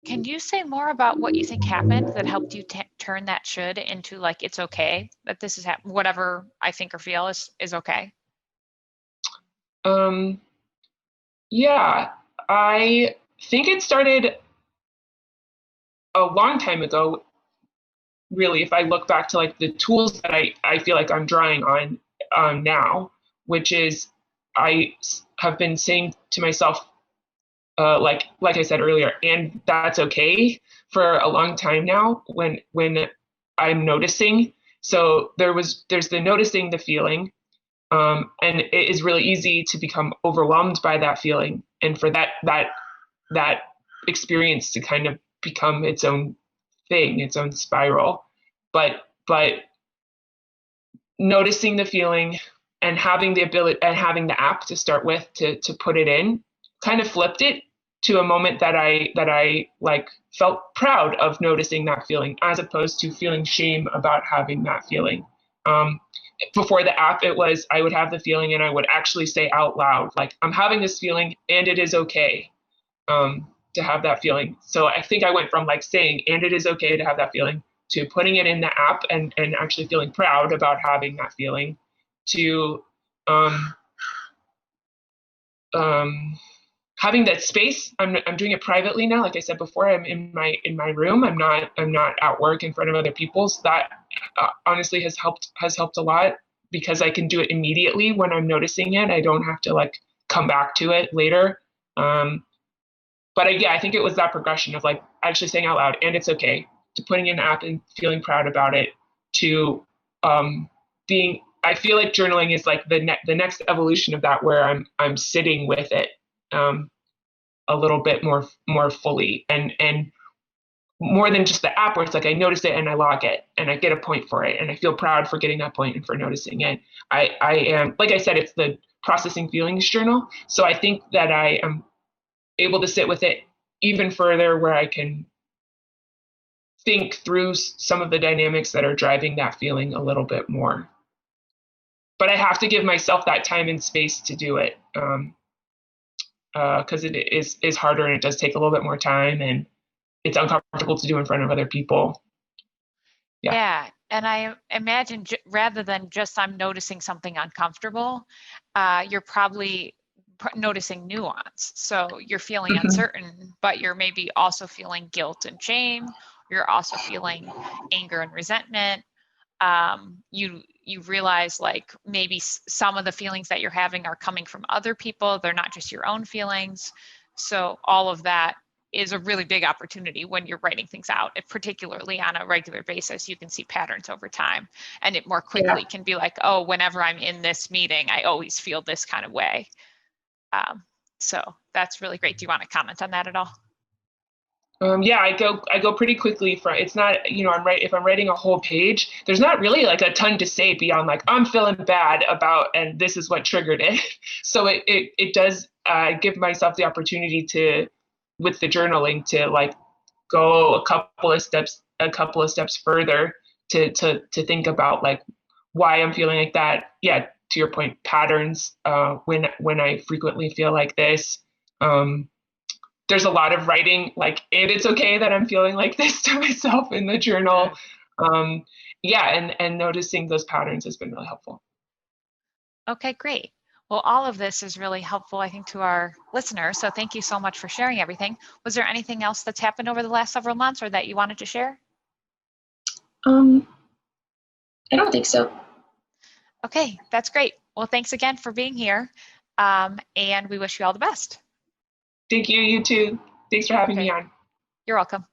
Can you say more about what you think happened that helped you turn that should into like it's okay that this is whatever I think or feel is okay? Um, yeah, I think it started a long time ago. Really, if I look back to like the tools that I feel like I'm drawing on now, which is have been saying to myself, like I said earlier, and that's okay for a long time now when I'm noticing. So there's the noticing the feeling, and it is really easy to become overwhelmed by that feeling, and for that experience to kind of become its own thing, its own spiral. But noticing the feeling and having the ability and having the app to start with to put it in kind of flipped it to a moment that I like felt proud of noticing that feeling as opposed to feeling shame about having that feeling. Um, Before the app, it was I would have the feeling and I would actually say out loud, like, I'm having this feeling and it is okay to have that feeling. So I think I went from like saying, and it is okay to have that feeling, to putting it in the app and actually feeling proud about having that feeling, to um, um, having that space. I'm doing it privately now. Like I said before, I'm in my room. I'm not at work in front of other people. So that honestly has helped a lot because I can do it immediately when I'm noticing it. I don't have to like come back to it later. But yeah, I think it was that progression of like actually saying out loud, and it's okay, to putting in an app and feeling proud about it, to being. I feel like journaling is like the next evolution of that, where I'm sitting with it a little bit more fully, and more than just the app where it's like I notice it and I log it and I get a point for it and I feel proud for getting that point and for noticing it. I am, like I said, it's the processing feelings journal. So I think that I am able to sit with it even further, where I can think through some of the dynamics that are driving that feeling a little bit more. But I have to give myself that time and space to do it, because it is harder and it does take a little bit more time and it's uncomfortable to do in front of other people. Yeah. Yeah, and I imagine rather than just I'm noticing something uncomfortable, you're probably noticing nuance. So you're feeling Mhm. uncertain, but you're maybe also feeling guilt and shame. You're also feeling anger and resentment. You realize like maybe some of the feelings that you're having are coming from other people. They're not just your own feelings. So all of that is a really big opportunity when you're writing things out. If particularly on a regular basis, you can see patterns over time, and it more Yeah. quickly can be like, oh, whenever I'm in this meeting, I always feel this kind of way. Um, so that's really great. Do you want to comment on that at all? Yeah, I go pretty quickly from, it's not, if I'm writing a whole page, there's not really like a ton to say beyond like I'm feeling bad about and this is what triggered it. So it does give myself the opportunity to, with the journaling, to like go a couple of steps further, to think about like why I'm feeling like that. Yeah, to your point, patterns, when I frequently feel like this. There's a lot of writing like, and it's okay that I'm feeling like this, to myself in the journal. um yeah, and noticing those patterns has been really helpful. Okay, great. Well, all of this is really helpful, I think, to our listeners. So thank you so much for sharing everything. Was there anything else that's happened over the last several months or that you wanted to share? Um, I don't think so. Okay, that's great. Well, thanks again for being here. And we wish you all the best. Thank you. You too. Thanks for having me Okay, on. you're welcome.